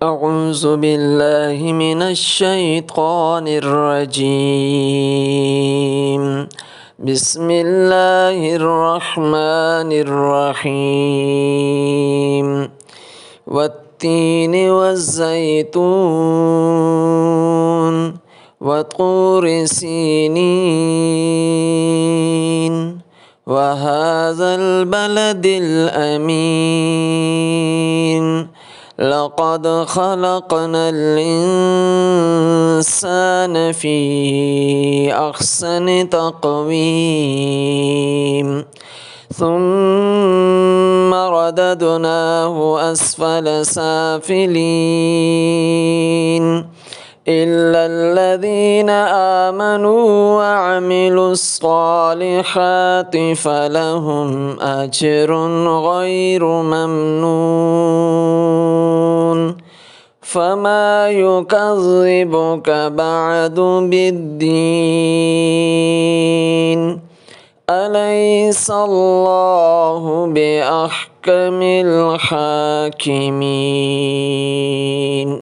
أعوذ بالله من الشيطان الرجيم. بسم الله الرحمن الرحيم. والتين والزيتون وطور سينين وهذا البلد الأمين. لقد خلقنا الإنسان في أحسن تقويم ثم رددناه أسفل سافلين إلا الذين آمنوا وعملوا الصالحات فلهم أجر غير ممنون. فما يكذبك بعد بالدين؟ أليس الله بأحكم الحاكمين؟